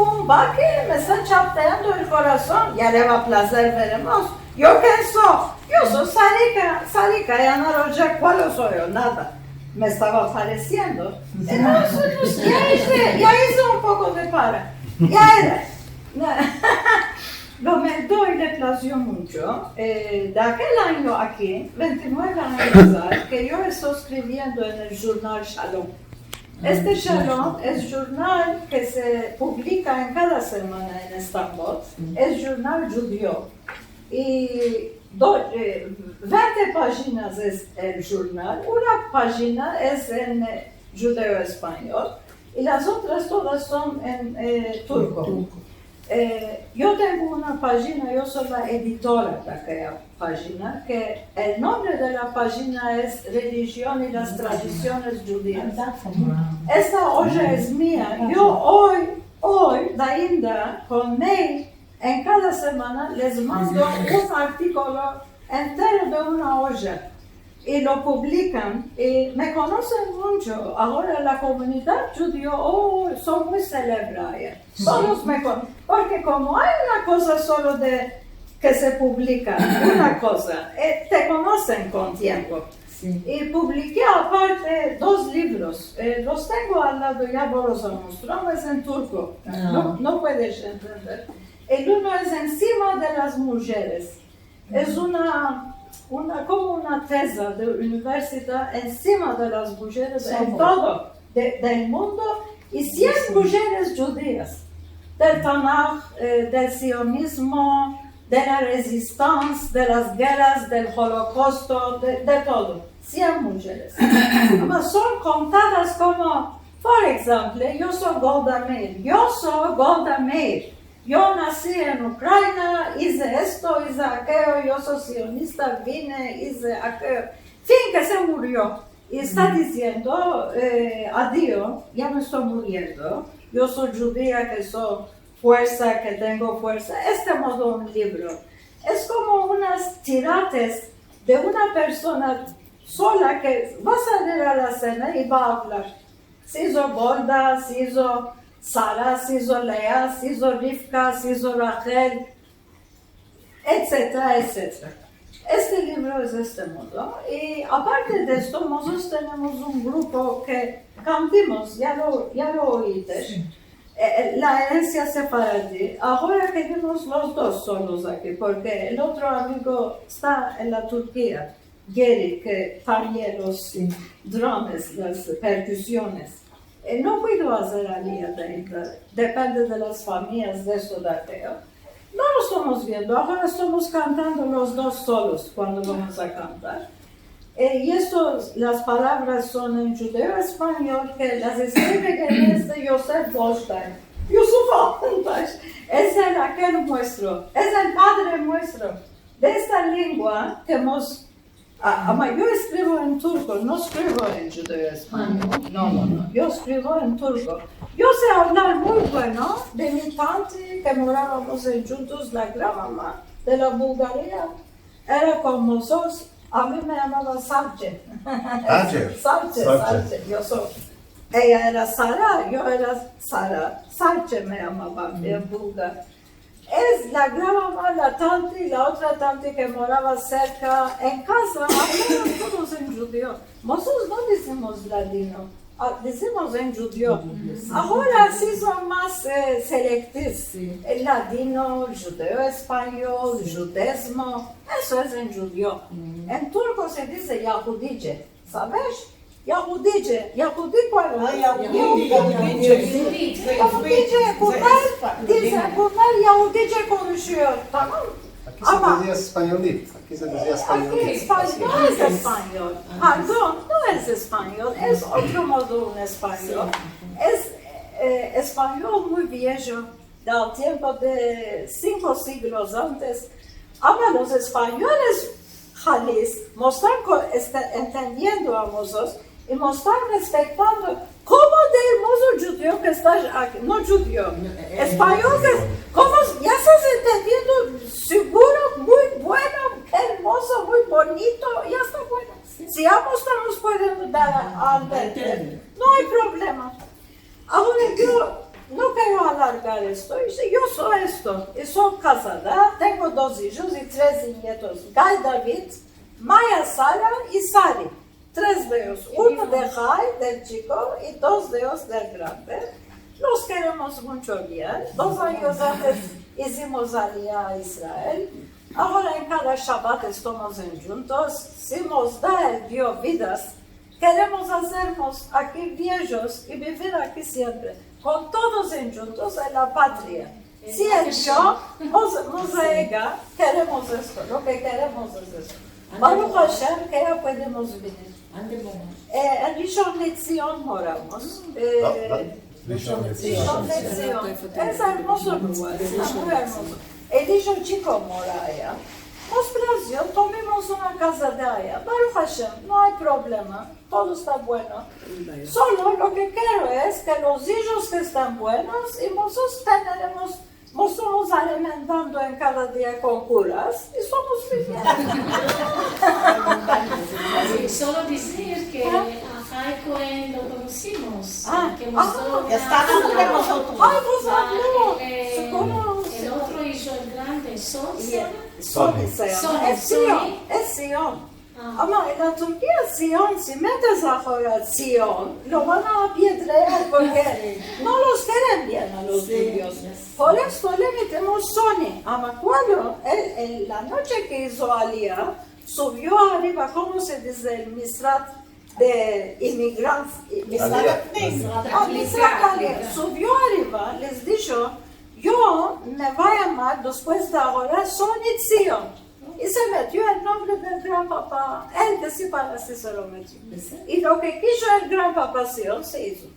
un va que me está chateando el corazón, ya le va a placer, veremos. ¿Yo quién soy? Yo soy Sarika, ya no lo sé cuál soy yo, nada. Me estaba apareciendo. Entonces, ya hice un poco de para. Ya era. Lo mentó y le plació mucho. De aquel año aquí, 29 años, que yo estoy escribiendo en el jornal Shalom. Este Shalom es jornal que se publica en cada semana en Estambul. Es jornal judío. Y 20 páginas es el jornal, una página es en judeo-español y las otras todas son en turco. Yo tengo una página, yo soy la editora de aquella página, que el nombre de la página es Religión y las Tradiciones Judías. Esta olla es mía. Yo hoy, la Inda, con mail, en cada semana les mando un artículo entero de una olla y lo publican y me conocen mucho. Ahora la comunidad judía son muy celebradas. Todos me conocen, porque como hay una cosa solo de que se publica, una cosa, te conocen con tiempo. Sí. Y publiqué aparte 2 libros, los tengo al lado, ya vos los mostró, es en turco, no puedes entender. El uno es encima de las mujeres. Es como una tesa de universidad encima de las mujeres en todo del mundo y 100 mujeres judías. Del Tanaj, del sionismo, de la resistencia, de las guerras, del holocausto, de todo. 100 mujeres. Son contadas como, por ejemplo, yo soy Golda Meir. Yo nací en Ucrania, hice esto, hice aquello, yo soy sionista, vine, hice aquello. Fin, que se murió. Y está diciendo, adiós, ya me estoy muriendo. Yo soy judía, que soy fuerza, que tengo fuerza. Este modo un libro. Es como unas tirates de una persona sola que va a salir a la cena y va a hablar. Se hizo Golda, se hizo Sara, se hizo Lea, se hizo Rivka, se hizo Rachel, etcétera, etcétera. Este libro es de este modo. Y aparte de esto, nosotros tenemos un grupo que cantamos, ya lo oíste, sí. La herencia separadí. Ahora quedamos los 2 solos aquí, porque el otro amigo está en la Turquía, Geri, que faría los drums, las percusiones. No puedo hacer alía depende de las familias de esto de aquello. No lo estamos viendo, ahora estamos cantando los 2 solos cuando vamos a cantar. Y las palabras son en judeo-español, que las escribe en este Joseph Goldstein. Es aquel nuestro, es el padre nuestro de esta lengua que hemos... yo escribo en turco, no escribo en judeo-español. No. Yo escribo en turco. Yo sé hablar muy bueno de mi tante que morábamos juntos, la gran mamá de la Bulgaria. Era como nosotros, a mí me llamaba Sarche. Sarche. Ella era Sara, yo era Sara. Sarche me llamaba en búlgaro. Es la gran mamá, la tante y la otra tante que moraba cerca en casa, hablaban todos en judío. Nosotros no decimos ladino, decimos en judío. Ahora sí son más selectivos. El ladino, judeo español, judesmo, eso es en judío. En turco se dice yahudice, ¿sabes? Yahudice, Yahudi cuál es? Yahudice, bunlar Yahudice konuşuyor, tamam mı? Aquí se decía españolit, aquí se decía españolit. No es español, perdón, no es español, es otro modo un español. Es español muy viejo, del tiempo de 5 siglos antes. Ama los españoles jalis están entendiendo a nosotros y nos están respetando como del mozo judío que está aquí, no judío, español, como ya estás entendiendo, seguro, muy bueno, hermoso, muy bonito, ya está bueno. Si ambos estamos pudiendo dar a entender, no hay problema. Ahora no quiero alargar esto, yo soy esto, y soy casada, tengo 2 hijos y 3 nietos, Guy David, Maya Sara y Sari, 3 de ellos, uno de Guy, del chico, y 2 de ellos del grande. Los queremos mucho bien, 2 años antes hicimos alía a Israel, ahora en cada Shabbat estamos juntos, si nos da el Dios vidas, queremos hacernos aquí viejos y vivir aquí siempre, con todos juntos en la patria. Si el yo, mosaica, queremos esto, lo que queremos es esto. Baruch Hashem, que ya podemos vivir. En Rishon LeZion moramos. Rishon LeZion. Es hermoso lugar, es muy hermoso. El hijo chico mora allá. Nos plació, tomamos una casa de allá. Baruch Hashem, no hay problema, todo está bueno. Solo lo que quiero es que los hijos que están buenos y nosotros estamos alimentando en cada día con curas y somos vivientes. Solo decir que a Jai Cohen lo conocimos, que está con nosotros. Ay, vos habló. El otro hijo, el grande, Sony se llama. Es Sion. En la Turquía Sion, si metes ahora Sion, lo van a apedrear porque no los quieren bien a los judíos. Por eso le metemos Sony. Me acuerdo, en la noche que hizo Alía, subió arriba, ¿cómo se dice? El Misrat de inmigrantes. Subió arriba, les dijo, yo me voy a llamar después de ahora Sony Sion. Y se metió el nombre del gran papá, él que sí para sí se lo metió. Y lo que quiso el gran papá Sion se hizo.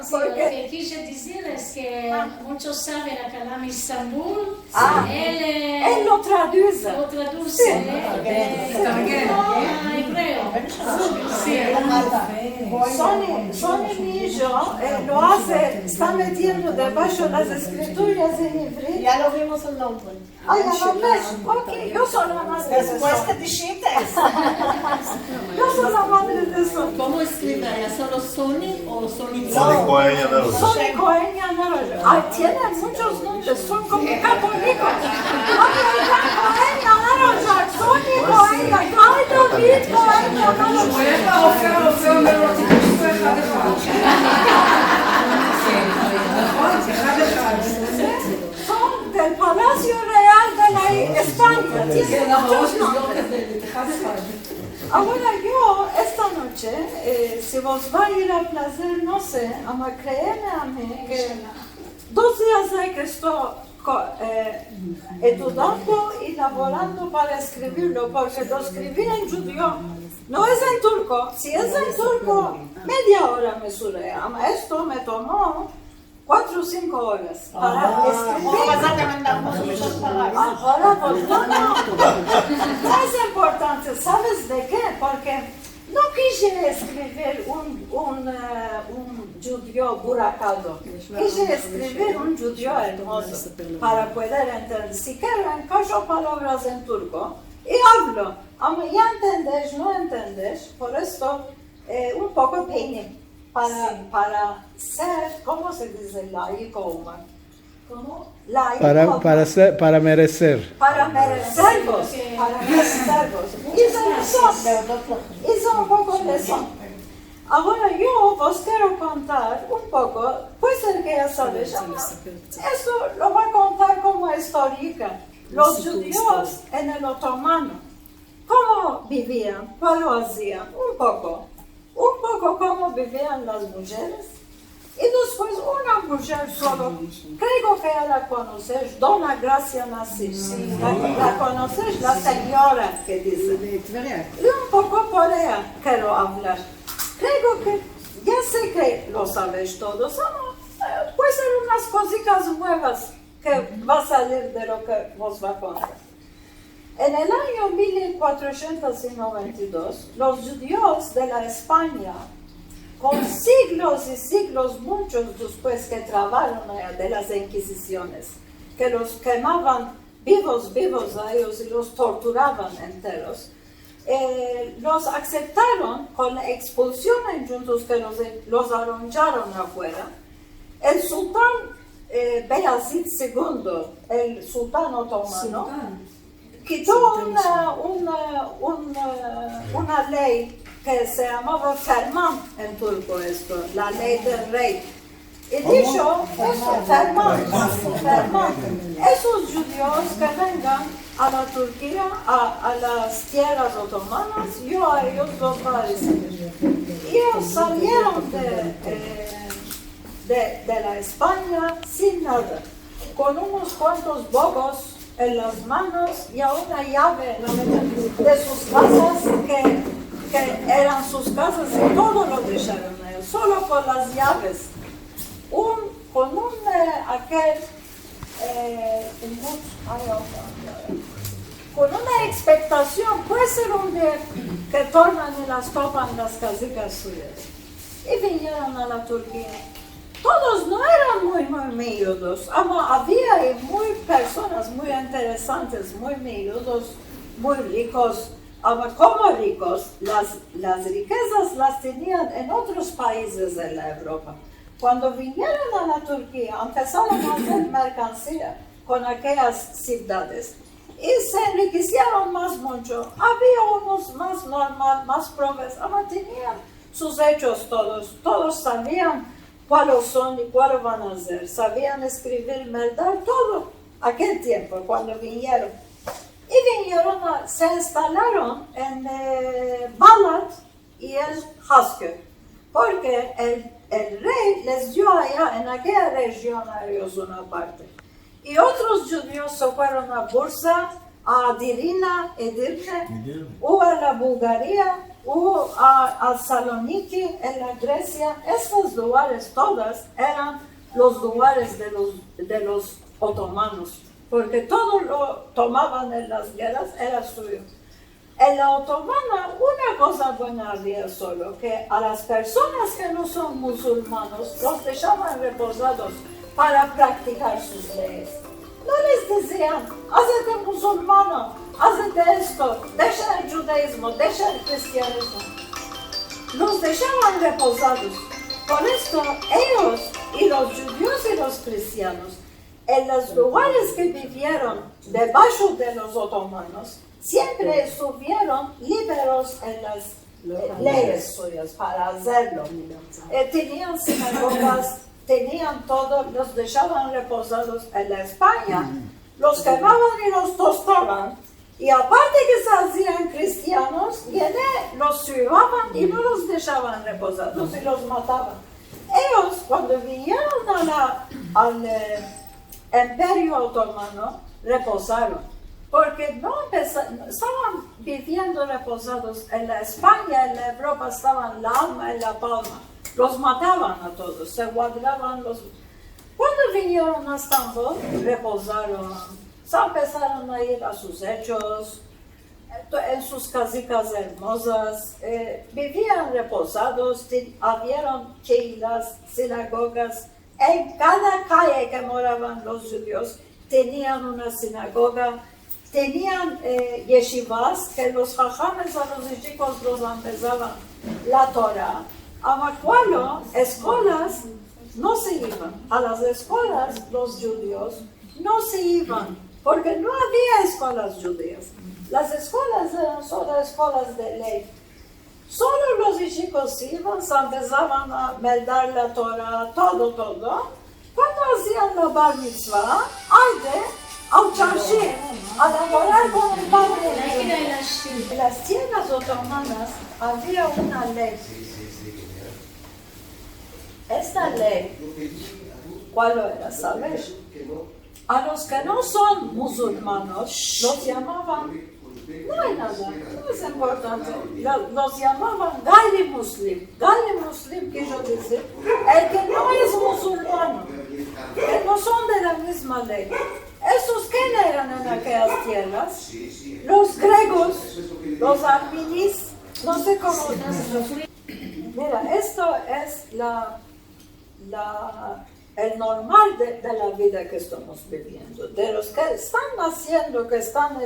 Sí, lo que quise decir es que muchos saben a Kalam Istanbul, él lo traduce. Lo traduce a hebreo. Sony Millo lo hace, está metiendo debajo las escrituras en hebreo. Ya lo vimos el nombre. Ay, ya lo ves. Ok, yo soy la madre de Después eso. que dijiste. Yo soy la madre de eso. ¿Cómo escribe? ¿Ya solo Sony o Sony? Sony Cohen y Anarol. Sony Cohen y Anarol. Ay, tienen muchos nombres, son como católicos. Cohen y Anarol, Sony Cohen y Anarol, David Cohen y Anarol. Son del Palacio Real de la España. Tienen muchos nombres. Ahora yo, esta noche, si vos va a ir al placer, no sé, ama créeme a mí que 2 días hay que estoy estudiando y laborando para escribirlo, porque lo escribí en judío, no es en turco. Si es en turco, media hora me suré. Esto me tomó 4 o 5 horas para escribir. Ahora vos no. Es importante, ¿sabes de qué? Porque no quise escribir un judío buracado. Quise escribir un judío hermoso para poder entender. Si quiero encajo palabras en turco y hablo. Ya entendés, no entendés, por esto un poco peine. Para ser, ¿cómo se dice? Laico humano. ¿Cómo? Laico. Para merecer. Para merecervos. Para merecervos. Hizo un poco de eso. Ahora yo os quiero contar un poco, puede ser que ya sabes, esto lo voy a contar como histórica. Los judíos en el otomano, ¿cómo vivían? ¿Cuál lo hacían? Un poco cómo vivían las mujeres. Y después una mujer solo, creo que ya la conoces, Dona Gracia Nassis. La conoces, la señora que dice. Y un poco por ella quiero hablar. Creo que, ya sé que lo sabéis todos, puede ser unas cositas nuevas que va a salir de lo que os va a contar. En el año 1492, los judíos de la España, con siglos y siglos, muchos después que trabaron de las Inquisiciones, que los quemaban vivos a ellos y los torturaban enteros, los aceptaron con la expulsión en juntos que los arrollaron afuera El sultán Beyazid II, el sultán otomano, quitó una ley que se llamaba ferman en turco esto, la ley del rey. Y dicho, eso, ferman, esos judíos que vengan a la Turquía, a las tierras otomanas, yo a ellos los voy a recibir. Y ellos salieron de la España sin nada, con unos cuantos bobos en las manos y a una llave de sus casas que eran sus casas y todo lo dejaron ellos, solo con las llaves. Con una expectación, puede ser un día que tornan y las topan las casitas suyas. Y vinieron a la Turquía. Todos no eran muy melludos, había personas muy interesantes, muy melludos, muy ricos. Como ricos, las riquezas las tenían en otros países de la Europa. Cuando vinieron a la Turquía, empezaron a hacer mercancía con aquellas ciudades y se enriquecieron más mucho. Había unos más normal, más pobres, tenían sus hechos todos sabían cuáles son y cuáles van a ser, sabían escribir, verdad, todo aquel tiempo cuando vinieron. Y vinieron, se instalaron en Balat y en Haskell, porque el rey les dio allá, en aquella región, a ellos una parte. Y otros judíos se fueron a Bursa, a Dirina, Edirne, o a la Bulgaria, o a Saloniki, en la Grecia. Estos lugares todas eran los lugares de los otomanos, porque todo lo tomaban en las guerras, era suyo. En la otomana, una cosa buena había solo, que a las personas que no son musulmanos los dejaban reposados para practicar sus leyes. No les decían, hazte musulmano, hazte esto, deja el judaísmo, deja el cristianismo. Los dejaban reposados. Por esto, ellos y los judíos y los cristianos, en los lugares que vivieron debajo de los otomanos, siempre estuvieron liberos en las leyes suyas para hacerlo. Tenían sinagogas, tenían todo, los dejaban reposados en la España, los quemaban y los tostaban. Y aparte que se hacían cristianos, los llevaban y no los dejaban reposados y los mataban. Ellos, cuando vinieron al Imperio Otomano, reposaron. Porque no estaban viviendo reposados en la España, en la Europa, estaban la alma y la palma. Los mataban a todos, se guardaban los... Cuando vinieron a Estambul, reposaron, se empezaron a ir a sus hechos, en sus casitas hermosas, vivían reposados, habían keilas, sinagogas, en cada calle que moraban los judíos tenían una sinagoga. Tenían yeshivas, que los jajames a los chicos los empezaban la Torah. Cuando escuelas no se iban. A las escuelas los judíos no se iban, porque no había escuelas judías. Las escuelas eran solo escuelas de ley. Solo los chicos iban, se empezaban a medir la Torah, todo. Cuando hacían la bar mitzvah, al charshi, a laborar con el padre. En las tierras otomanas había una ley. Esta ley, ¿cuál era? ¿Sabes? A los que no son musulmanes los llamaban, no hay nada, no es importante, los llamaban Gali Muslim. Gali Muslim quiero decir, el que no es musulmano, que no son de la misma ley. ¿Esos quién eran en aquellas tierras? Los griegos, los arminis, no sé cómo. Mira, esto es el normal de la vida que estamos viviendo. De los que están naciendo, que están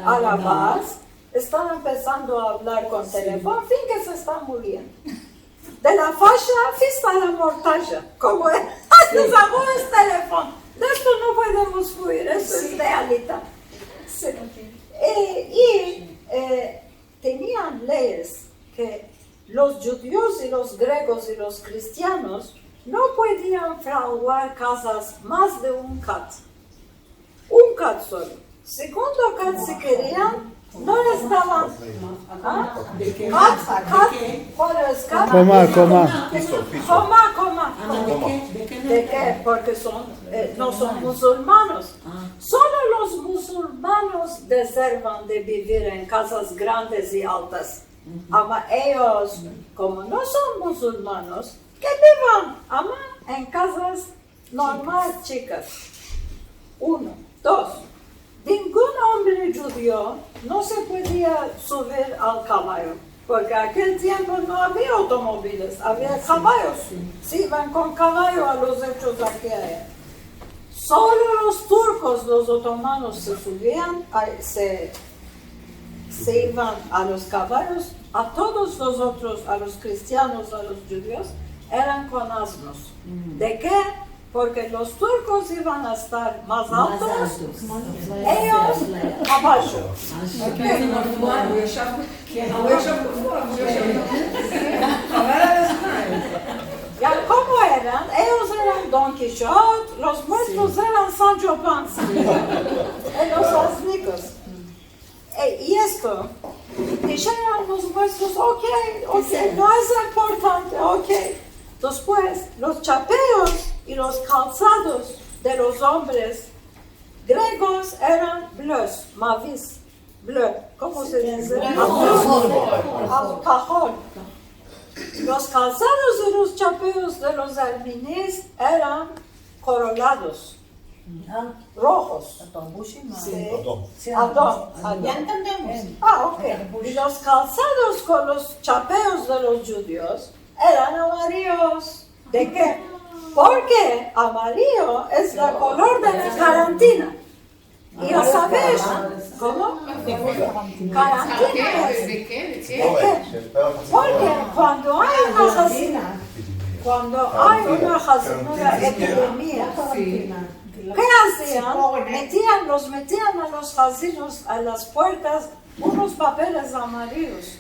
a la base, están empezando a hablar con teléfono, en fin, que se están muriendo. de la fașa fista la mortajă. Como astăzi avem telefon. Despre nu podemos fugir, eso es realidad. Tenían leyes que los judíos y los griegos y los cristianos no podían fraguar casas más de un cat. Un cat solo. Segundo cat si querían, no estaban. ¿Cuál es cat? Coma. Coma. ¿De qué? Porque no son musulmanos. Solo los musulmanos desean de vivir en casas grandes y altas. Ama ellos, como no son musulmanos, que vivan en casas normales, chicas. 1. 2. Ningún hombre judío no se podía subir al caballo, porque en aquel tiempo no había automóviles, había caballos. Se iban con caballo a los hechos aquí. Solo los turcos, los otomanos, se subían, se iban a los caballos. A todos los otros, a los cristianos, a los judíos, eran con asnos. ¿De qué? Porque los turcos iban a estar más altos, ellos abajo. ¿Ya cómo eran? Ellos eran Don Quijote, los muertos eran Sancho Panza, los asnicos. Y esto, dijeron los muestros, ok, no es importante, ok. Después, los chapeos y los calzados de los hombres griegos eran bleus, mavis, bleu, ¿cómo se dice? Alcohol. Los calzados y los chapeos de los armines eran coronados. Rojos. Sí. Adón. Ya entendemos. Ok. Y los calzados con los chapeos de los judíos eran amarillos. ¿De qué? Porque amarillo es el color de la carantina. Y ya sabéis, ¿cómo? Carantina. ¿De qué? Porque cuando hay una jacinura epidemia, ¿qué hacían? Los metían a los casinos, a las puertas, unos papeles amarillos.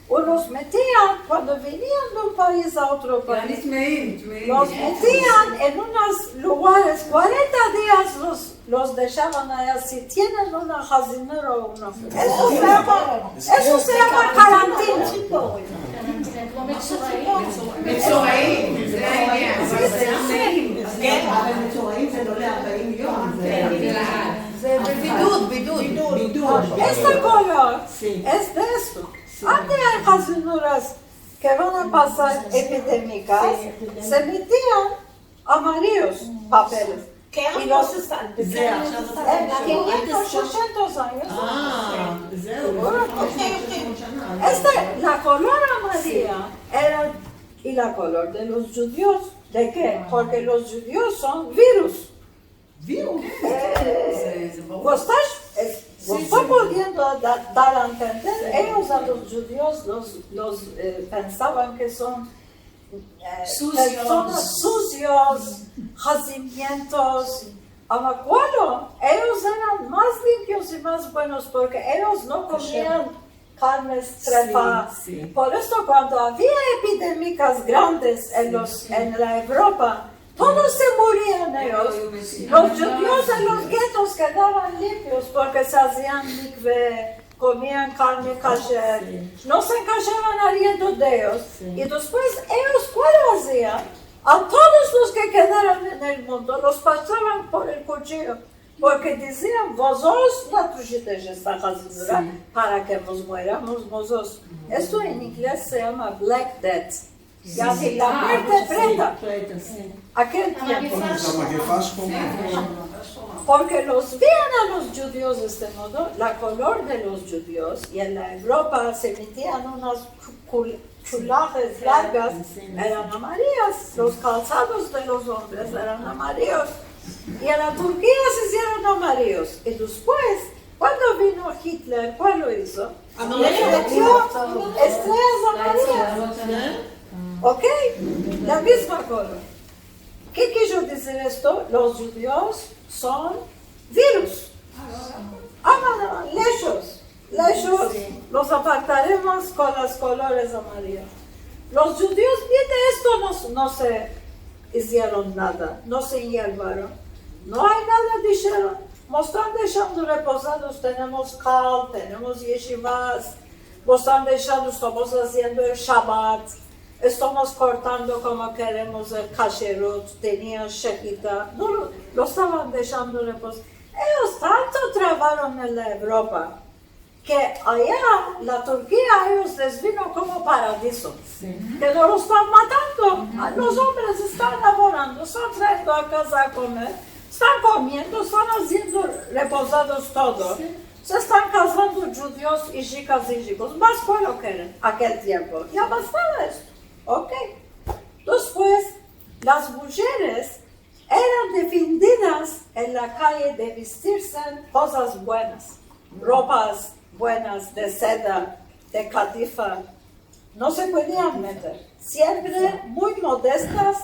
O los metían, cuando venían de un país a otro país, los metían en unos lugares, 40 días los dejaban allá, si tienen una jacinura o no. Eso se llama carantina. Este color es de esto. Antes hay jacinuras que van a pasar epidémicas, se metían amarillos papeles. ¿Qué Y los están? en 500, 800 años. La color amarilla era y la color de los judíos. ¿De qué? Porque los judíos son virus. ¿Vos estás pudiendo dar a entender? Ellos a los judíos los pensaban que son personas sucios, jacimientos. Cuando ellos eran más limpios y más buenos porque ellos no comían carnes trepadas. Por eso cuando había epidemias grandes en la Europa, todos se morían ellos. Los judíos en los guetos quedaban limpios porque se hacían mikve, comían carne kasher, no se encajaban aliento de ellos. Y después ellos, ¿cuál hacían? A todos los que quedaron en el mundo los pasaban por el cuchillo. Porque decían, vosotros no tujisteis esta jacinura para que nos muéramos nosotros. Esto en inglés se llama Black Death. Ya si la muerte preta. Aquel tiempo. Porque los veían a los judíos de este modo, la color de los judíos, y en la Europa se metían unas chulajes largas, eran amarillas, los calzados de los hombres eran amarillos, y en la Turquía se hicieron amarillos. Y después, cuando vino Hitler, ¿cuál lo hizo? Le metió estrellas amarillas. ¿Ok? La misma cosa. ¿Qué quiero decir esto? Los judíos son virus. Lechos. Los apartaremos con los colores amarillos. Los judíos bien de esto no se hicieron nada, no se llevaron. No hay nada, dijeron. Nos están dejando reposados, tenemos Kal, tenemos yeshivas, nos están dejando, estamos haciendo el Shabbat, estamos cortando como queremos el kasherut, tenían shechita, no lo estaban dejando reposar. Ellos tanto trabajaron en la Europa, que allá, la Turquía, a ellos les vino como paradiso, que no lo están matando, los hombres están laborando, están trayendo a casa a comer, están comiendo, están haciendo reposados todos, se están casando judíos y chicos, más pueblo que en aquel tiempo, ya bastaba esto, ok. Después, las mujeres eran defendidas en la calle de vestirse cosas buenas, ropas buenas de seda, de catifa, no se podían meter. Siempre muy modestas,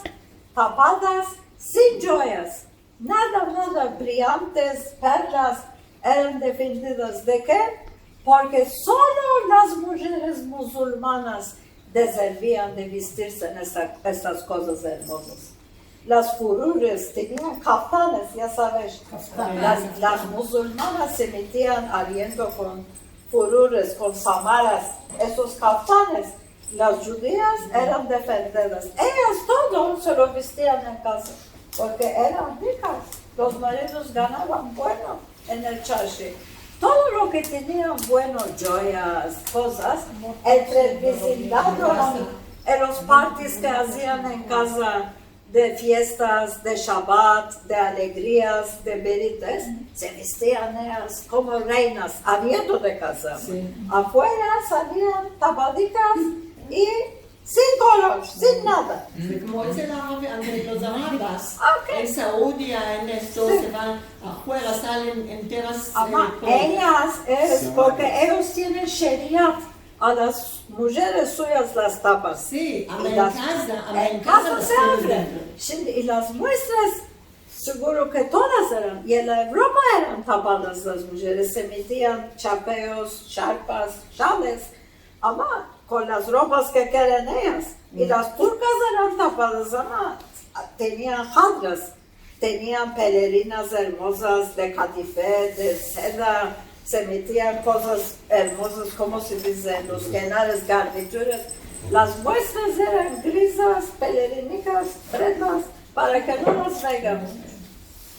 tapadas, sin joyas, nada brillantes, perlas, eran defendidas. ¿De qué? Porque solo las mujeres musulmanas deservían de vestirse en estas cosas hermosas. Las furures tenían kaftanes, ya sabes, las musulmanas se metían aliento con furures, con samaras, esos kaftanes. Las judías eran defendidas. Ellas todo se lo vestían en casa, porque eran ricas. Los maridos ganaban bueno en el chashi. Todo lo que tenían bueno, joyas, cosas, entre el vecindario, en los parties que hacían en casa, de fiestas, de Shabbat, de alegrías, de berites, se vestían ellas como reinas, adentro de casa. Afuera salían tapaditas y sin color, sin nada. Como es el árabe, entre los árabes, en Saudía, en esto, se van afuera, salen enteras. Ellas es porque ellos tienen sheriat. A las mujeres suyas las tapas. Sí, en casa se abren. Y las muestras, seguro que todas eran. Y en la Europa eran tapadas las mujeres. Se metían chapeos, charpas, chales. Ama, con las ropas que quieren ellas. Y las turcas eran tapadas. Ama, tenían jadras. Tenían pelerinas hermosas de catifé, de seda. Se metían cosas hermosas, como se dice, en los canales, garnituras. Las muestras eran grisas, pelerinicas, prendas, para que no las veamos.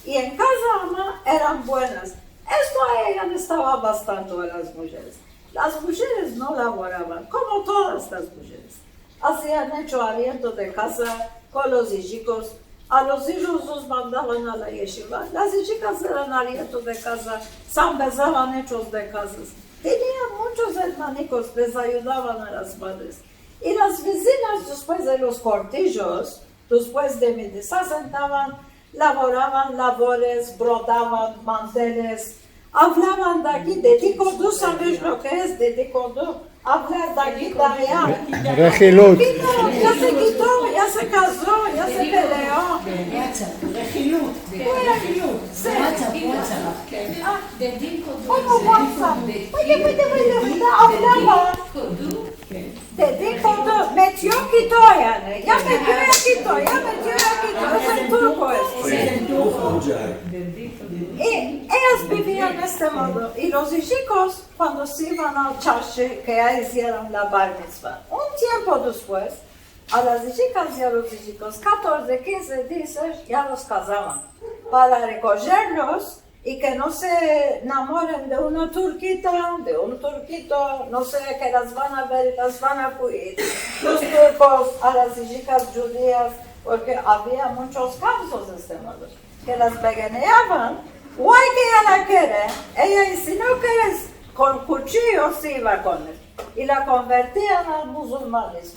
Y en casa, ama, eran buenas. Esto a ella le estaba bastando a las mujeres. Las mujeres no laboraban, como todas las mujeres. Hacían hecho aliento de casa con los hijos. A los hijos los mandaban a la yeshiva. Las chicas eran aliento de casa, se besaban hechos de casas. Tenían muchos hermanicos, les ayudaban a las madres. Y las vecinas, después de los cortillos, después de misa, se sentaban, laboraban labores, brodaban manteles, hablaban de aquí, de Tikodú, ¿sabes lo que es de Tikodú? Hablar de aquí, de allá. Regilut. Ya se quitó, ya se casó, ya se peleó. ¿Cómo WhatsApp? Hablaba. De Tikodú, metió, quitó, ya metió, es el turco Y ellas vivían de este modo. Y los chicos, cuando se iban al chashi, que ya hicieron la bar mitzvah, un tiempo después, a las chicas y a los chicos, 14, 15, 16, ya los casaban, para recogerlos y que no se enamoren de una turquita, de un turquito, no sé, que las van a ver y las van a cuidar. Los turcos a las chicas judías, porque había muchos casos de este modo, que las peganeaban. Guay que ella la quiere, ella y si no quieres con cuchillos se iba con él. Y la convertían a musulmanes,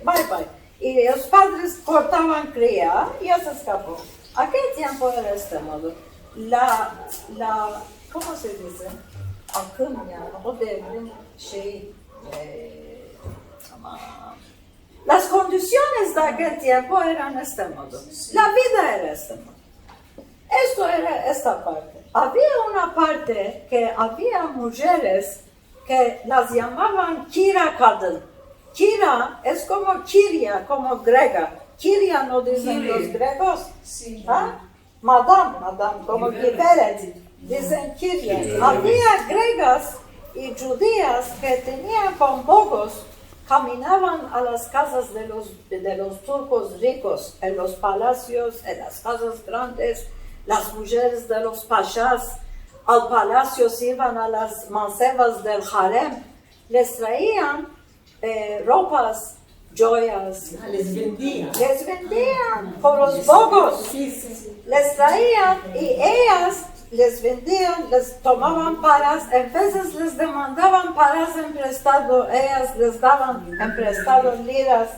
bye. Y los padres cortaban cría y ya se escapó. ¿A qué tiempo era este modo? ¿Cómo se dice? Akım ya, o devrin Las condiciones de aquel tiempo eran este modo. La vida era este modo. Esto era esta parte. Había una parte que había mujeres que las llamaban Kira Kadın. Kira es como Kiria, como grega. Kiria no dicen los griegos. Sí. ¿Ah? Madame, como Giberet. Dicen Kiria. Había gregas y judías que tenían con bogos, caminaban a las casas de los turcos ricos, en los palacios, en las casas grandes. Las mujeres de los pashas al palacio se iban a las mancebas del harem, les traían ropas, joyas, Les vendía. les vendían por los bogos, Sí, sí, sí. les traían y ellas les vendían, les tomaban paras, en veces les demandaban paras en prestado, ellas les daban en prestado liras.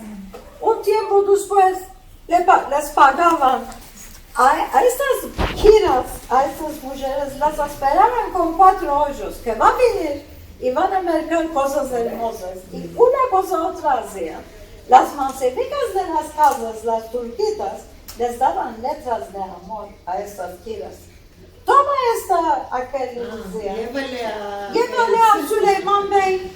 Un tiempo después les pagaban. A estas giras, a estas mujeres, las esperaban con 4 hoyos, que van a venir y van a mercar cosas hermosas. Y una cosa otra hacían. Las mancebicas de las casas, las turquitas, les daban letras de amor a estas giras. Toma esta, aquel les decía. Llévale a Süleyman Bey.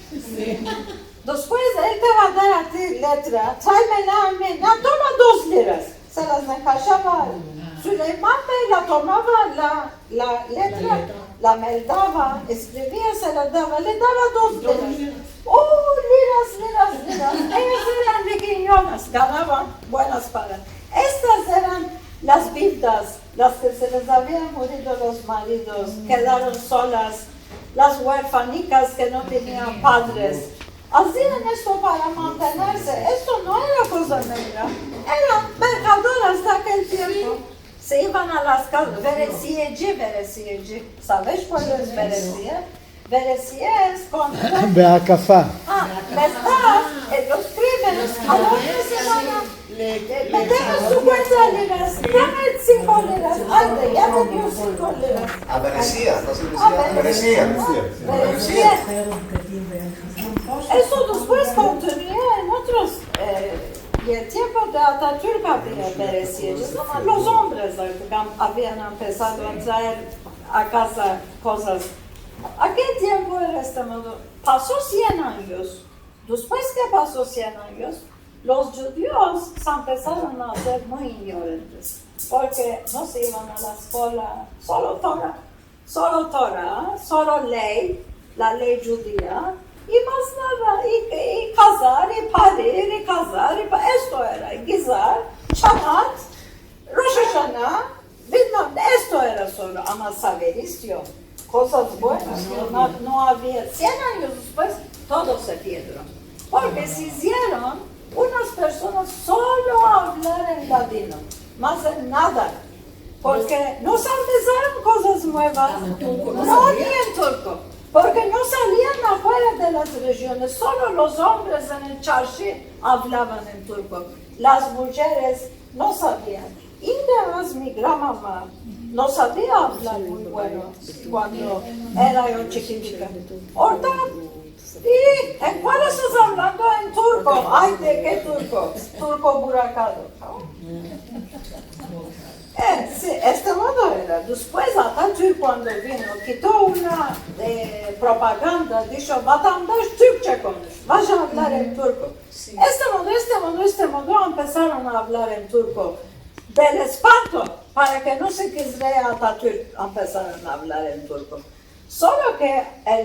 Después él te va a dar a ti letra, tráemela a mí. No, toma 2 liras. Se las encajaba. Süleyman Bey la tomaba la letra, la meldaba, escribía, se la daba, le daba 2 liras. ¡Oh, liras! Ellas eran riquiñonas, ganaban buenas pagas. Estas eran las viudas, las que se les habían morido los maridos, quedaron solas, las huérfanicas que no tenían padres. Hacían esto para mantenerse. Esto no era cosa negra, eran mercadoras de aquel tiempo. Se iban a las casas, veresiye. ¿Sabes cuál es veresiye? Veresiye es con... בהקפה. me está, los crímenes, a la otra semana, me dejas 50 liras, dame 5 liras, ande, ya me dio 5 liras. Averecía, no se decía. Averecía. Eso después continuó en otros, y el tiempo de Atatürk había veresiye, los hombres habían empezado a traer a casa cosas. Aquel tiempo era este modo. Pasó 100 años. Después que pasó 100 años, los judíos se empezaron a hacer muy ignorantes, porque no se iban a la escuela, solo Torah, solo ley, la ley judía, y más nada, y casar, y parir, y casar, esto era, y guisar, Shabbat, Rosh Hashanah, Vietnam, esto era solo, amasaverismo. Cosas buenas, no había. 100 años después, todo se piedró. Porque se hicieron unas personas solo a hablar en ladino, más en nada. Porque no se empezaron cosas nuevas, no ni en turco. Porque no salían afuera de las regiones, solo los hombres en el charshi hablaban en turco. Las mujeres no sabían. Inderas, mi gran mamá, no sabía hablar muy bueno cuando era yo chiquitita. Ahorita, ¿y en cuál estás hablando? En turco. Ay, ¿de qué turco? Turco buracado. Sí, este modo era. Después Atatürk cuando vino, quitó una propaganda, dijo, vatandaş Türkçe konuş, vaya a hablar en turco. Este modo empezaron a hablar en turco. Del espanto, para que no se quisiera Atatürk, empezaron a hablar en turco. Solo que a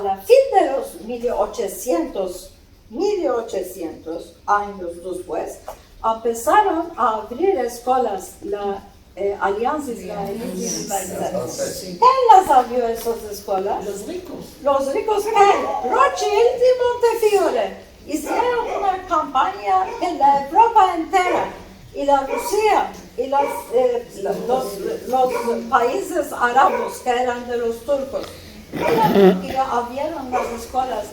la fin de los 1800 años después, empezaron a abrir escuelas, la Alianza Israelí Universal. ¿Quién las abrió esas escuelas? Los ricos. Los ricos, Rothschild y Montefiore. Hicieron una campaña en la Europa entera. Y la Rusia y los países árabes que eran de los turcos. Y abrieron las escuelas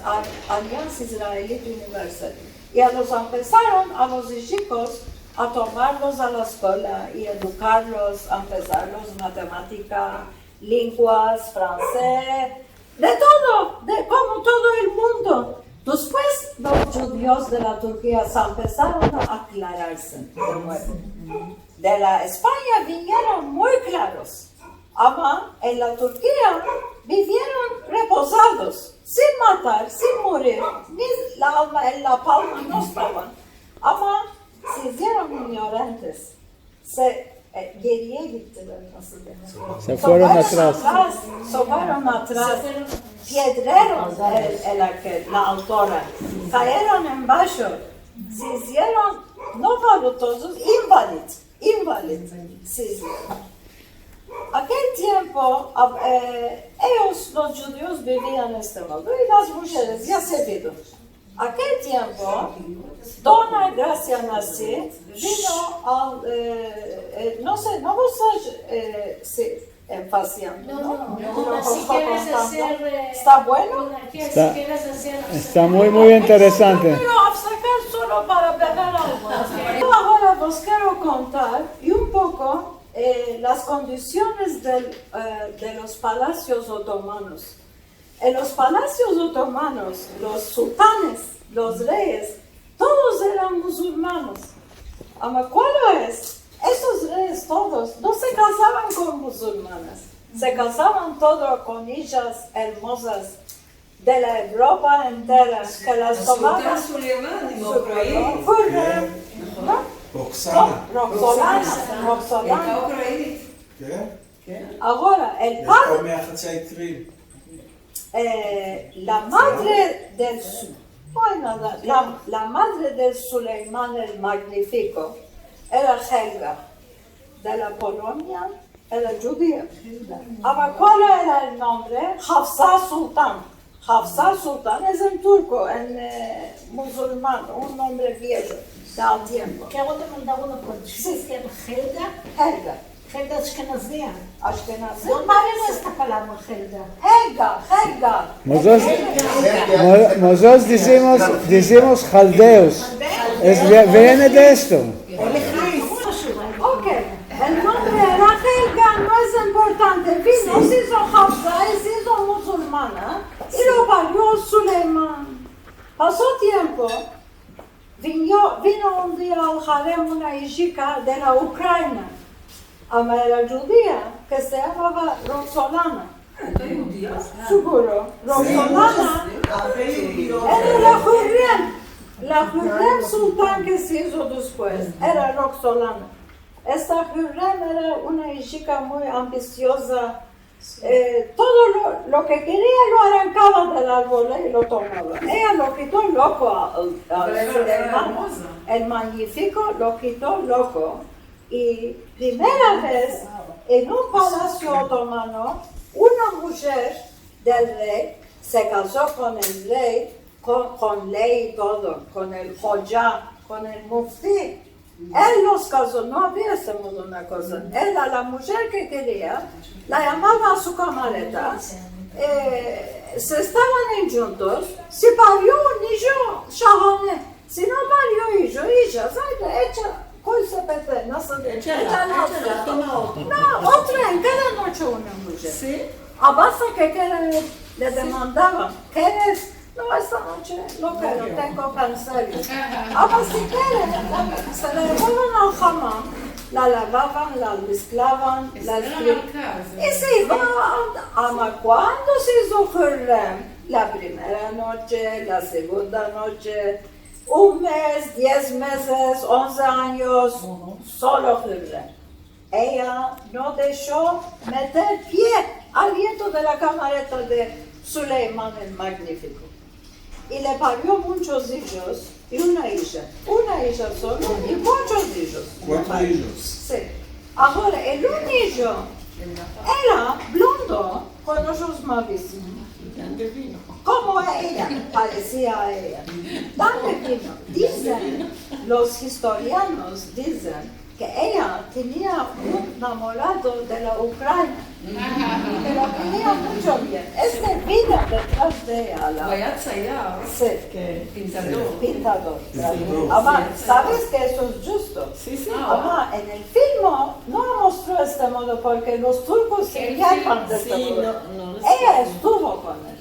Alianza Israelí Universal. Y empezaron a los chicos a tomarlos a la escuela y educarlos, a empezarlos matemática, lenguas, francés, de todo, como todo el mundo. Después, los judíos de la Turquía empezaron a aclararse de nuevo. De la España vinieron muy claros. Ama en la Turquía vivieron reposados, sin matar, sin morir, ni la alma en la palma no estaban. Ama se hicieron ignorantes. Geriye gittiler nasıl demek? Se fueron atrás. Soparon atrás. Piedreros la autora. Cayeron en bajo. Se hicieron, no fabulosos, inválidos. Se hicieron. Aquel tiempo, ellos, los judíos, vivían en este modo y las mujeres ya se vieron. Aquel tiempo, Dona Gracia Nassi vino al, no sé, no vos estás enfaciando, ¿no? No, si quieres hacer... ¿Está bueno? Está muy interesante. Yo quiero sacar solo para beber algo. Yo ahora os quiero contar y un poco las condiciones de los palacios otomanos. En los palacios otomanos, los sultanes, los reyes, todos eran musulmanes. ¿Cuál es? Esos reyes todos no se casaban con musulmanes, se casaban todos con hijas hermosas de la Europa entera, que las tomaban. Roxolana. Ahora, el padre. La madre del Suleimán el Magnífico era Helga, de la Polonia, era judía. Ahora, ¿cuál era el nombre? Hafsa Sultan. Hafsa Sultan es en turco, en musulmán, un nombre viejo, del tiempo. Quiero te mandar una pregunta. ¿Es que Helga? Helga. Helga Ashkenazia. Ashkenazia. ¿Dónde viene esta palabra Helga? Helga. Nosotros decimos jaldeos. Viene de esto. Ok, el nombre era Helga, no es importante. Vino, se hizo Hafsa, se hizo musulmana y lo parió Suleimán. Pasó tiempo, vino un día al harem una hija de la Ucrania. Era judía, que se llamaba Roxolana. Seguro. Roxolana era la Hürrem Sultán que se hizo después. Era Roxolana. Esta Hürrem era una chica muy ambiciosa. Todo lo que quería lo arrancaba del árbol y lo tomaba. Ella lo quitó loco al Suleimán. El Magnífico lo quitó loco. Y primera vez en un palacio otomano, una mujer del rey se casó con el rey, con ley y todo, con el Hoja, con el Mufti. Él los casó, no había este modo una cosa. Él a la mujer que quería, la llamaba a su camareta. Se estaban juntos, si parió un niño, shahane. Si no parió hija, echa. Nasıl? No, otra en cada noche una mujer. ¿Sí? A base que le demandaban, ¿quieres? No, esta noche no quiero, tengo cansancio. Ahora si quieren, se la llevaban al hammam, la lavaban, la mezclaban, la escribían. Y se iban, ¿cuándo se hizo Hürrem? La primera noche, la segunda noche. Un mes, 10 meses, 11 años, solo Hürrem. Ella no dejó meter pie al viento de la camareta de Suleimán el Magnífico. Y le parió muchos hijos y una hija solo y muchos hijos. 4 hijos. Sí. Ahora, el un hijo era blondo con ojos mavísimos. Como ella, parecía a ella. ¿Dónde vino? Dicen, los historianos dicen que ella tenía un enamorado de la Ucrania, que lo quería mucho bien. Vino detrás de ella. Sí. Pintador. Ama, ¿sabes que eso es justo? Sí. Ama, en el film no mostró este modo porque los turcos se llaman de este modo. Ella estuvo con él.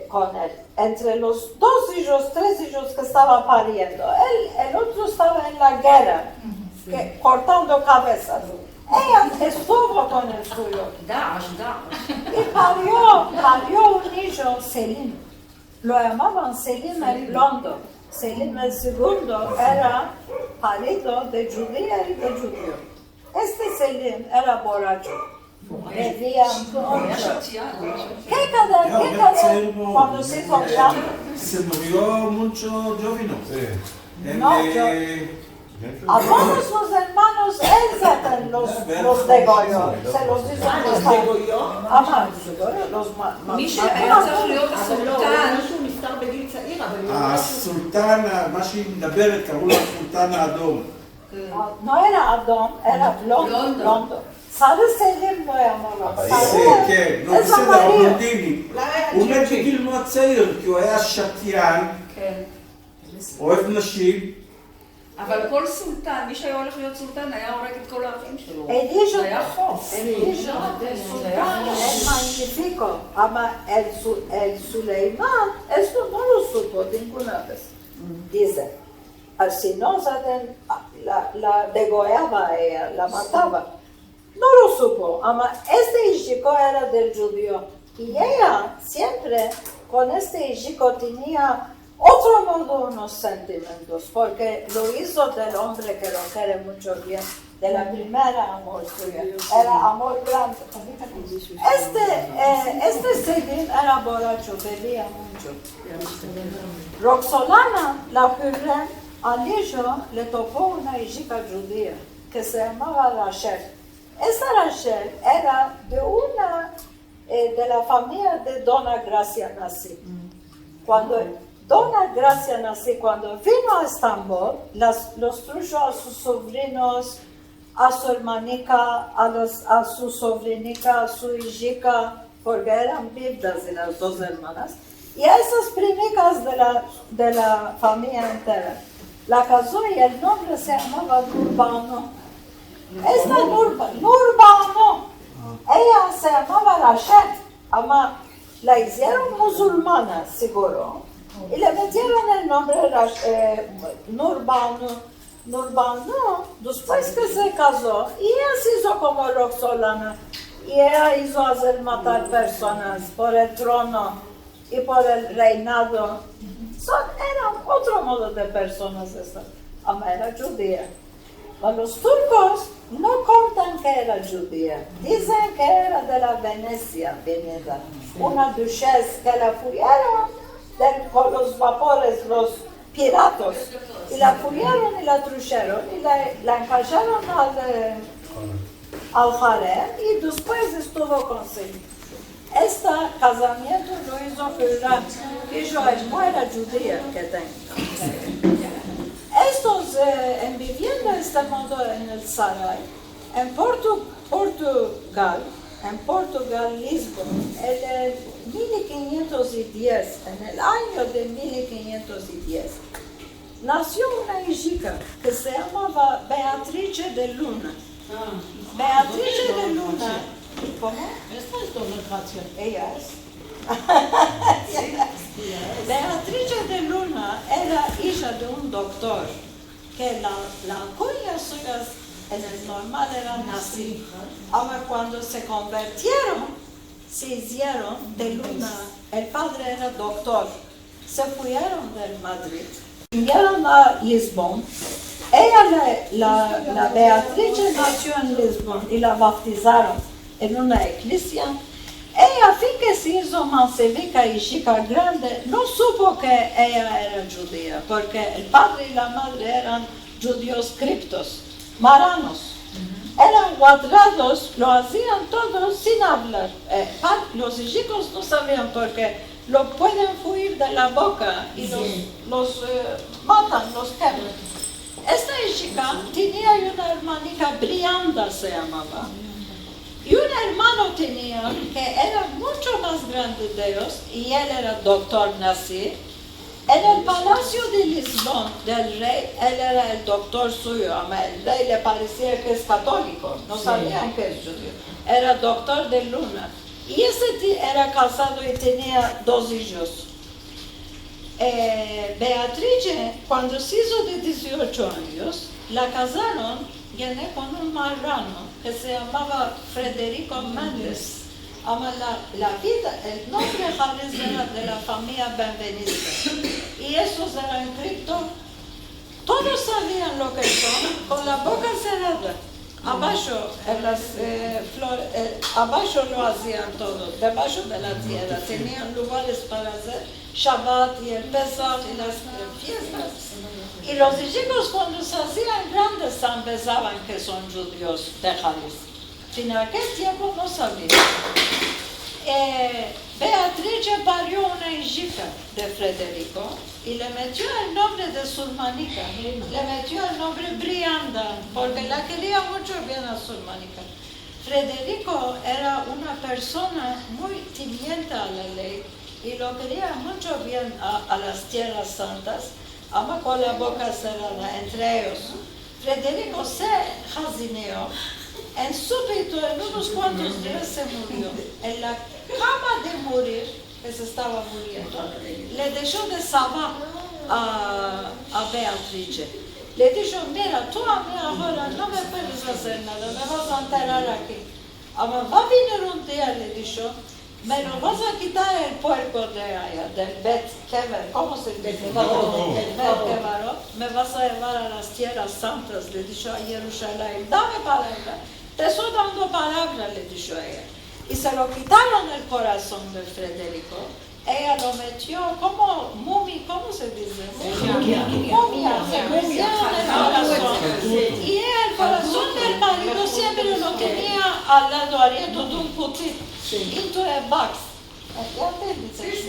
con él. Entre los 2 hijos, 3 hijos que estaba pariendo, el otro estaba en la guerra, cortando cabezas. Ella estuvo con el suyo. Y parió un hijo, Selim. Lo llamaban Selim el Blondo. Selim el segundo era parido de judía y de judío. Este Selim era borracho. Bebía mucho. ¿Qué cada cuando se hizo grande? Se murió mucho Jovino. No, algunos los hermanos Elzatan los degolló, se los hizo degolló? מי שהיה צריך להיות הסולטן, שהוא נפטר בגיל צעיר, אבל הסולטן, מה שהיא מדברת, קראו לו הסולטן האדום. No era Adón, era Blondo. ¿Sabes Selim lo llamaba? כן, לא בסדר, הבלונדיני. הוא מת בגיל מאוד צעיר, כי הוא היה שתיין, אוהב נשים. אבל כל סולטן, מי שהיה הולך להיות סולטן היה הורג את כל האחים שלו. זה היה חוק. El sultán es magnífico, ama el Suleimán, esto no lo supo ninguna vez, dice. Si no, la degollaba a ella, la mataba. No lo supo, ama este hijico era del judío. Y ella siempre con este hijico tenía otro modo unos sentimientos, porque lo hizo del hombre que lo quiere mucho bien, de la primera amor suya, era amor grande. Este Selim era borracho, bebía mucho. Roxolana, la Hürrem, al hijo le tocó una hijica judía que se llamaba Rachel. Esta Rachel era de la familia de Dona Gracia Nassi. Cuando Dona Gracia Nassi, cuando vino a Estambul, los trujo a sus sobrinos, a su hermanica, a su sobrinica, a su hijica, porque eran viudas de las 2 hermanas, y a esas primicas de la familia entera. La casó y el nombre se llamaba Nurbano. Esta Nurbano, ella se llamaba Rachel, la hicieron musulmana, seguro. Y le metieron el nombre Nurbano. Nurbano, después que se casó, y ella se hizo como Roxolana. Y ella hizo hacer matar personas por el trono y por el reinado. Eran otro modo de personas estas. Era judía. Los turcos no cuentan que era judía. Dicen que era de la Venecia venida. Una duquesa que la fueron con los vapores, los piratas, y la fueron y la trujeron y la encallaron al harem y después estuvo consigo. Este casamiento lo hizo Hürrem, y yo no era judía que tengo. Estos viviendo de este modo en el Saray, en Portugal, Lisboa, en el 1510, en el año de 1510, nació una hijica que se llamaba Beatrice de Luna. Beatrice de Luna, ¿cómo? Esta es Dona Gracia. Ella es. Beatrice de Luna era hija de un doctor, que la cuña suya en el normal era Nassi. Ahora cuando se convirtieron, se hicieron de Luna, el padre era doctor, se fueron del Madrid, vinieron a Lisboa. Ella, la Beatrice nació en Lisboa y la bautizaron en una iglesia. Ella, fin que se hizo mansevica y chica grande, no supo que ella era judía, porque el padre y la madre eran judíos criptos, maranos. Eran cuadrados, lo hacían todos sin hablar. Los chicos no sabían porque lo pueden fuir de la boca y los matan, los queman. Esta chica tenía una hermanita, Brianda se llamaba. Y un hermano tenía que era mucho más grande de ellos, y él era doctor Nassi. En el palacio de Lisboa del rey, él era el doctor suyo, el rey le parecía que es católico, no sabían que es judío. Era doctor de Luna. Y ese era casado y tenía 2 hijos. Beatrice, cuando se hizo de 18 años, la casaron con un marrano que se llamaba Federico Méndez. La vida, el nombre era de la familia Benveniste. Y esos eran cripto. Todos sabían lo que son, con la boca cerrada. Abajo, abajo lo hacían todo, debajo de la tierra. Tenían lugares para hacer Shabbat y el Pesach y las fiestas. Y los chicos cuando se hacían grandes pensaban que son judíos de Jalisco. En aquel tiempo no sabían. Beatrice parió una hijita de Federico y le metió el nombre de su hermanita, le metió el nombre Brianda, porque la quería mucho bien a su hermanita. Federico era una persona muy timiente a la ley y lo quería mucho bien a las tierras santas, ama con la boca cerrada entre ellos. Federico se jazineó. En súbito, en unos cuantos días se murió. En la cama de morir, que se estaba muriendo, le dejó de salvar a Beatrice. Le dijo, mira, tú a mí ahora no me puedes hacer nada, me vas a enterrar aquí. Va a venir un día, le dijo, me lo vas a quitar el puerco de allá, del Bet Kever, ¿cómo se dice? El Bet Kevarot, me vas a llevar a las tierras santas, le dijo a Jerusalén, dame palabra. Te estoy dando palabra, le dijo ella. Y se lo quitaron el corazón de Federico. Ella lo metió como ¿cómo se dice? Momia. Se pusieron el corazón. Y ella, el corazón del marido siempre lo tenía al lado abierto de un putit. Into a box. un cutis.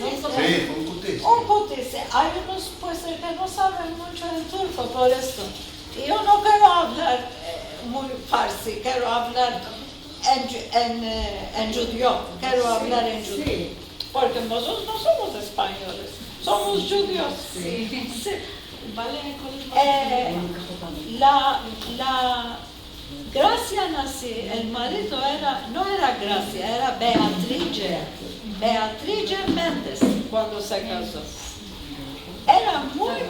Un putit. Hay unos pues que no saben mucho en turco por esto. Y yo no quiero hablar muy farsi, quiero hablar en judío, quiero hablar en judío. Porque nosotros no somos españoles, somos judíos. Sí. La Gracia nací, el marido no era Gracia, era Beatrice Méndez cuando se casó. Era muy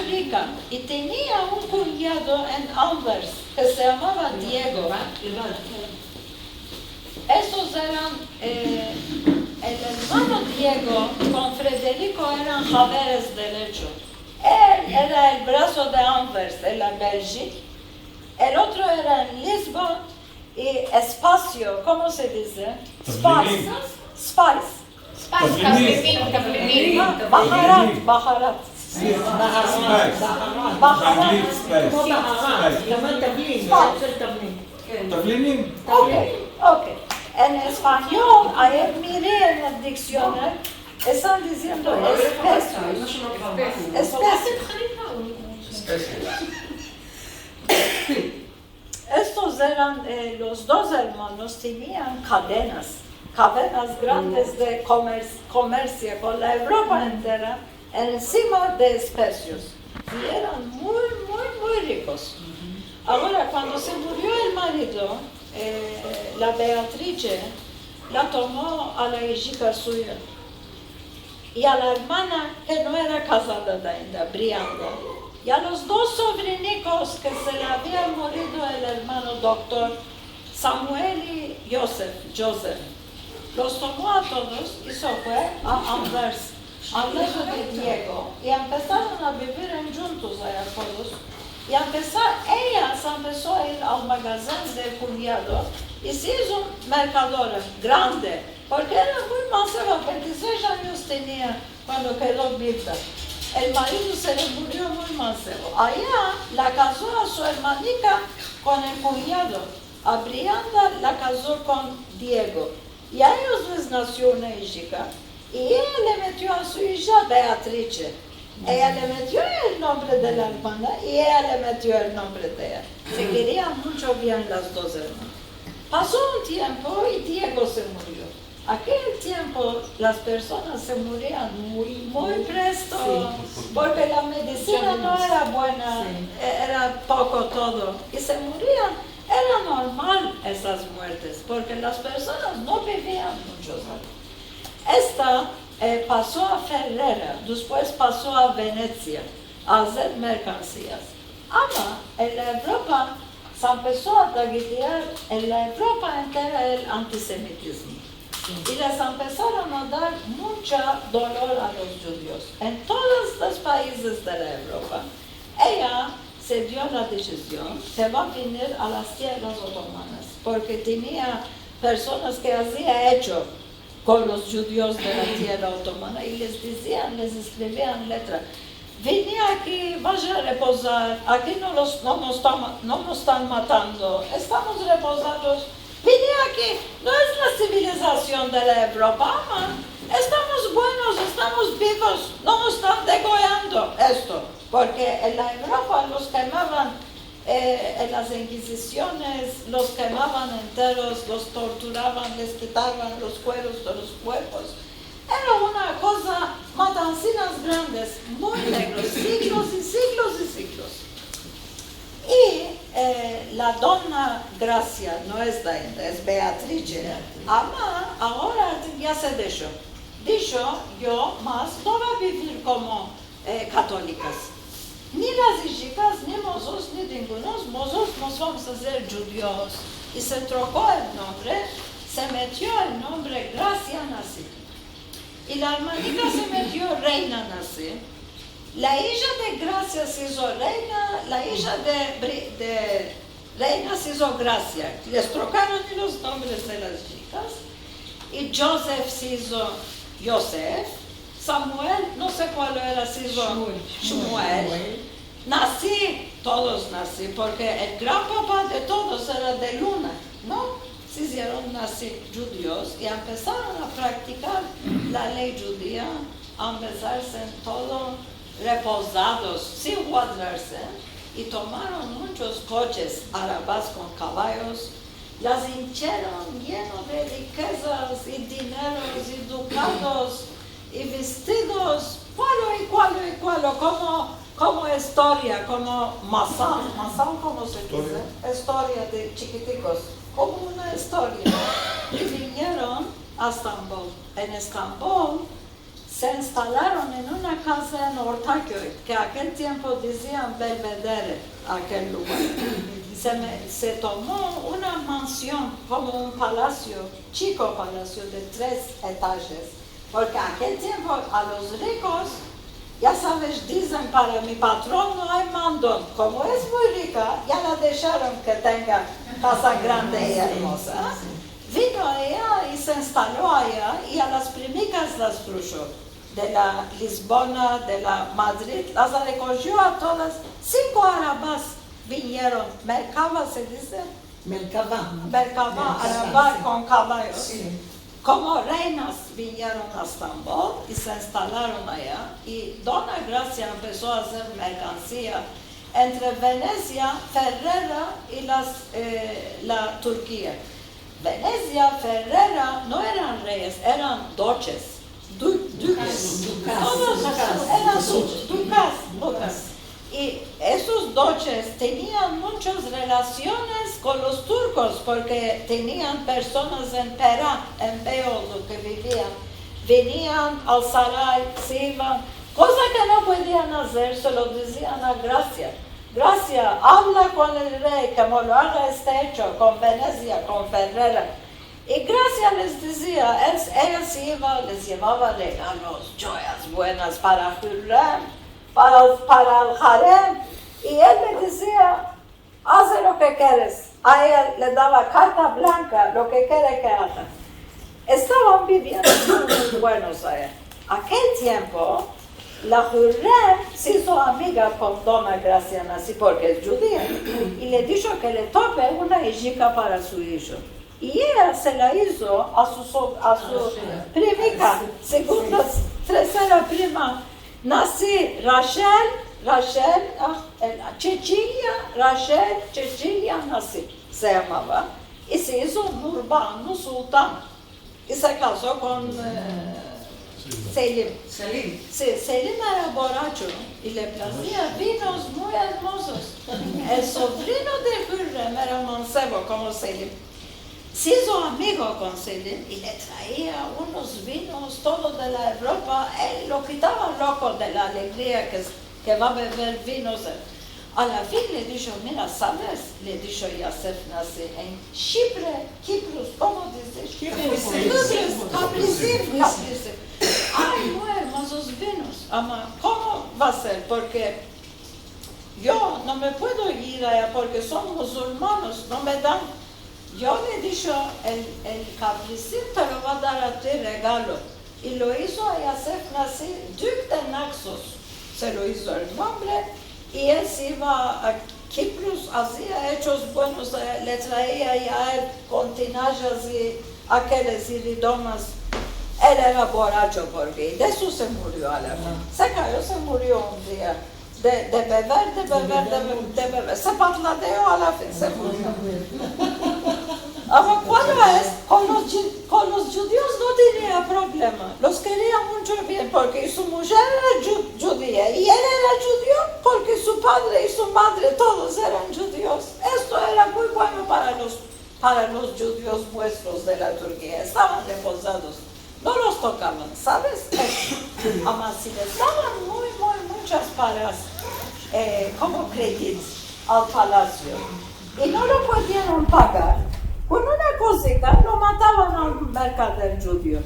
rica y tenía un cuñado en Anvers que se llamaba Diego. Esos eran, el hermano Diego con Federico eran javeres derechos. Él era el brazo de Anvers, de la Bélgica. El otro era en Lisboa y Espacio, ¿cómo se dice? Spice. Bajarat. Ok. En español, ayer miré en el diccionario, están diciendo Estos eran, los dos hermanos tenían cadenas grandes de comercio con la Europa entera encima de especios y eran muy ricos. Ahora, cuando se murió el marido, la Beatrice la tomó a la hijita suya y a la hermana que no era casada ainda, Brianda, y a los 2 sobrinicos que se le había morido el hermano doctor, Samuel y Joseph. Los tomó a todos y se fue a Anvers, al lado de Diego, y empezaron a vivir juntos allá todos. Y ella empezó a ir al magazine del cuñado y se hizo mercadora grande, porque era muy manceba, 26 años tenía cuando quedó viva. El marido se le murió muy mancebo. Allá la casó a su hermanita con el cuñado. A Brianda la casó con Diego. Y a ellos les nació una hija. Y ella le metió a su hija Beatrice. Ella le metió el nombre de la hermana y ella le metió el nombre de ella. Se querían mucho bien las dos hermanas. Pasó un tiempo y Diego se murió. Aquel tiempo las personas se morían muy presto, porque la medicina no era buena, era poco todo, y se morían. Era normal esas muertes, porque las personas no vivían muchos años. Esta pasó a Ferrara, después pasó a Venecia a hacer mercancías. Ama, en la Europa se empezó a taguitear en la Europa entera el antisemitismo. Y les empezaron a dar mucho dolor a los judíos. En todos los países de la Europa, ella se dio la decisión que va a venir a las tierras otomanas, porque tenía personas que hacía hecho con los judíos de la tierra otomana y les decían, les escribían letras. Vine aquí, vaya a reposar, aquí no nos están matando, estamos reposados. Vine aquí, no es la civilización de la Europa, estamos buenos, estamos vivos, no nos están degollando esto, porque en la Europa los quemaban, en las inquisiciones los quemaban enteros, los torturaban, les quitaban los cueros de los cuerpos. Era una cosa, matancinas grandes, muy negros, siglos y siglos y siglos. Y la donna Gracia, no es Dainda, es Beatrice, ama, ahora ya se dijo, yo más no voy a vivir como católicas. Ni las hijas, ni mozos, ni ningunos mozos nos vamos a ser judíos. Y se trocó el nombre, se metió el nombre Gracia Nací. Y la hermanita se metió Reina Nací. La hija de Gracia se hizo reina, la hija de Reina se hizo Gracia. Les trocaron los nombres de las chicas. Y Joseph se hizo Joseph. Samuel, no sé cuál era, se hizo Shmuel. Nací, todos nací, porque el gran papá de todos era de Luna, ¿no? Se hicieron nacer judíos y empezaron a practicar la ley judía, a empezarse en todo reposados, sin guardarse, y tomaron muchos coches, arabas con caballos, las hincharon llenos de riquezas y dineros y ducados y vestidos, como historia, como masal, ¿cómo se dice? Historia de chiquiticos, como una historia. Y vinieron a Estambul. En Estambul se instalaron en una casa en Ortaköy, que aquel tiempo decían Belvedere, aquel lugar. Se tomó una mansión, como un palacio, chico palacio de 3 etajes, porque aquel tiempo a los ricos, ya sabes, dicen para mi patrón no hay mandón. Como es muy rica, ya la dejaron que tenga casa grande y hermosa. Vino ella y se instaló allá y a las primicas las truchó. De la Lisbona, de la Madrid, las recogió a todas. 5 arabas vinieron. Merkava se dice. Merkava, araba con caballos. Sí. Como reinas vinieron a Estambul y se instalaron allá. Y Donna Gracia empezó a hacer mercancía entre Venecia, Ferrara y la Turquía. Venecia, Ferrara no eran reyes, eran duques. Duques. Todos eran ducas. Y esos duques tenían muchas relaciones con los turcos porque tenían personas en Pera, en Beyoğlu que vivían. Venían al Saray, se iban, cosa que no podían hacer, se lo decían a Gracia. Gracia, habla con el rey, como lo haga este hecho, con Venecia, con Ferrara. Y Gracia les decía, ella se iba, les llevaba regalos, joyas buenas para Hürrem, para el harem, y él le decía, haz lo que quieres. A ella le daba carta blanca, lo que quiere que haga. Estaban viviendo muy buenos allá. Aquel tiempo, la Hürrem se hizo amiga con Donna Gracia Nací porque es judía, y le dijo que le tope una hijita para su hijo. Y ella se la hizo a su primica, segunda, tercera prima. Nací Cecilia Nací, se llamaba, y se hizo Nurbanu Sultan, y se casó con Selim. Salim. Sí, Selim era borracho y le placía vinos muy hermosos. El sobrino de Hürrem era mancebo como Selim. Se hizo amigo con Selim y le traía unos vinos todos de la Europa. Él lo quitaba loco de la alegría que va a beber vinos. A la fin le dijo, mira, ¿sabes? Le dijo Yosef nace en Chipre, Kiprus, ¿cómo dices? Caprisim. Ay, muy hermosos vinos. Ama, ¿cómo va a ser? Porque yo no me puedo ir allá porque son musulmanos, no me dan. Yo le he dicho, el Caprisim te lo va a dar a ti regalo. Y lo hizo a Yosef nace, Duque de Naxos. Se lo hizo el nombre. Y él se iba a Kiprus, hacía hechos buenos, le traía ya él con tinajas y aquellas iridomas. Él era borracho porque de eso se murió a la fin. Se cayó, se murió un día. De beber. Se patladeó a la fin, se murió. Ahora, ¿cuándo es? Con los judíos no tenía problema. Los quería mucho bien porque su mujer era judía y él era judío porque su padre y su madre todos eran judíos. Esto era muy bueno para los judíos nuestros de la Turquía. Estaban reposados. No los tocaban, ¿sabes? Además, si les daban muchas paras como créditos al palacio y no lo pudieron pagar, con una cosita lo mataban al mercader judío.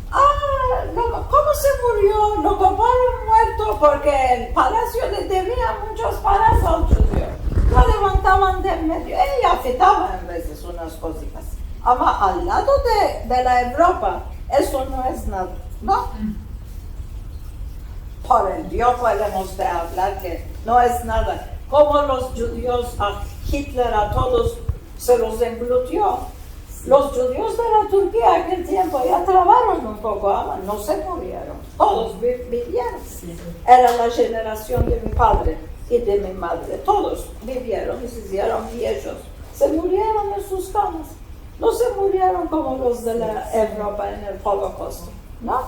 ¿Cómo se murió? Lo tomaron muerto porque el palacio le debía muchos paras al judío. Lo levantaban del medio. Ella afectaba en veces unas cositas. Al lado de la Europa, eso no es nada, ¿no? Por el Dios podemos de hablar que no es nada. Como los judíos a Hitler a todos se los englutió. Los judíos de la Turquía en aquel tiempo ya trabajaron un poco, no se murieron. Todos vivieron. Era la generación de mi padre y de mi madre. Todos vivieron y se hicieron viejos. Se murieron en sus camas. No se murieron como los de la Europa en el Holocausto, ¿no?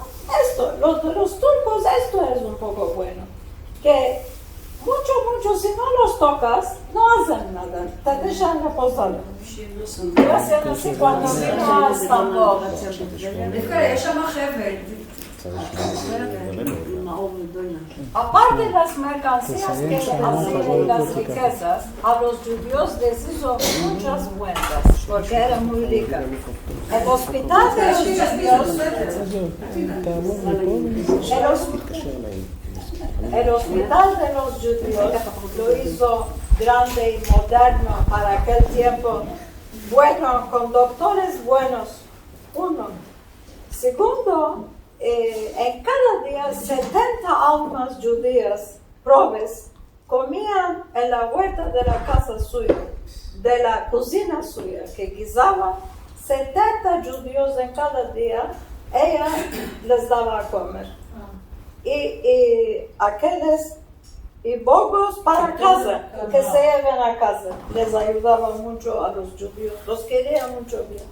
Los de los turcos, esto es un poco bueno. Que mucho, si no los tocas, no hacen nada, te dejan reposar. Gracias, así cuando vino a Estambul. יש שם חבל. Aparte de las mercancías que hacían las riquezas, a los judíos les hizo muchas vueltas, porque eran muy ricos. El hospital de los judíos, el hospital de los judíos lo hizo grande y moderno para aquel tiempo, bueno, con doctores buenos, uno. Segundo, en cada día 70 almas judías, probes, comían en la huerta de la casa suya, de la cocina suya, que guisaban 70 judíos en cada día, ella les daba a comer. Y aquellos y bogos para casa, que se lleven a casa, les ayudaba mucho a los judíos, los quería mucho bien.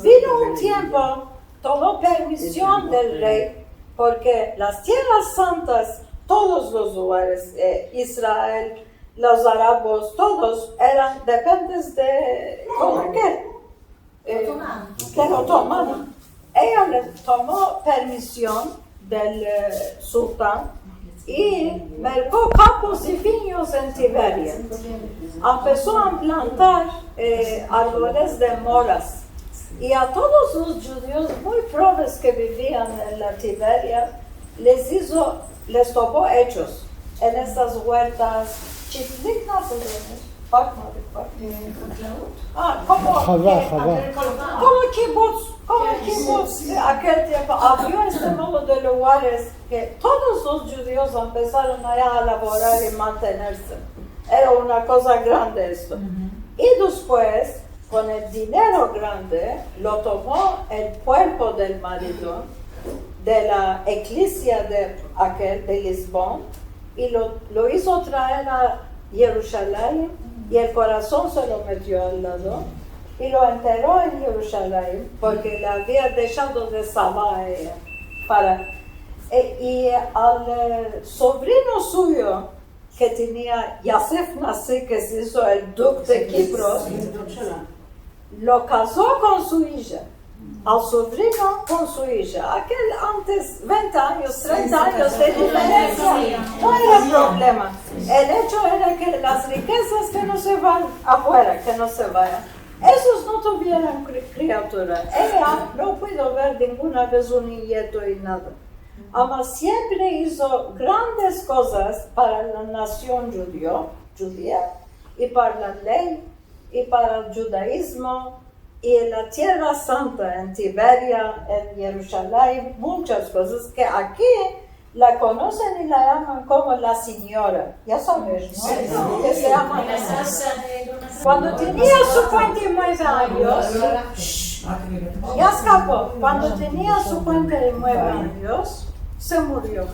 Vino un tiempo, tomó permisión del rey, porque las tierras santas, todos los lugares, Israel, los árabes, todos eran dependes de del otomano. Ella le tomó permisión del sultán y mercó campos y viños en Tiberia. Empezó a plantar árboles de moras. Y a todos los judíos muy pobres que vivían en la Tiberia, les tocó hechos en estas huertas chiquitas, como kibbutz, aquel tiempo había este modo de lugares que todos los judíos empezaron allá a laborar y mantenerse. Era una cosa grande esto. Y después, con el dinero grande, lo tomó el cuerpo del marido de la iglesia de Lisboa y lo hizo traer a Jerusalén y el corazón se lo metió al lado y lo enterró en Jerusalén porque le había dejado de salvar a ella para Y al sobrino suyo, que tenía Yasef Nassi, que se hizo el duque de Kipros, lo casó con su hija. Al sobrino con su hija. Aquel antes 20 años, 30 años de diferencia, no era problema. El hecho era que las riquezas que no se van afuera, que no se vayan. Esos no tuvieron criatura. Ella no pudo ver ninguna vez un nieto y nada. Ama siempre hizo grandes cosas para la nación judía y para la ley y para el judaísmo y en la Tierra Santa, en Tiberia, en Jerusalén, muchas cosas que aquí la conocen y la llaman como la señora. Ya sabes, ¿no? Que se llama Cuando tenía sus 49 años, ya escapó. Cuando tenía sus 49 años, se murió.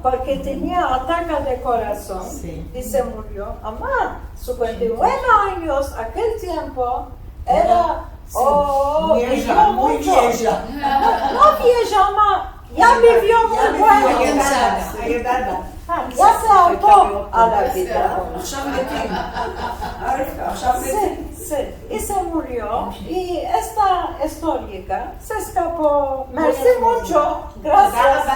Porque tenía ataque de corazón y se murió. Amá, sus 49 años, aquel tiempo, era vieja, muy vieja. No vieja, ama, ya vivió muy bueno. Ya se ahogó a la vida. Sí, y se murió. Y esta histórica se escapó. Merci mucho. Gracias.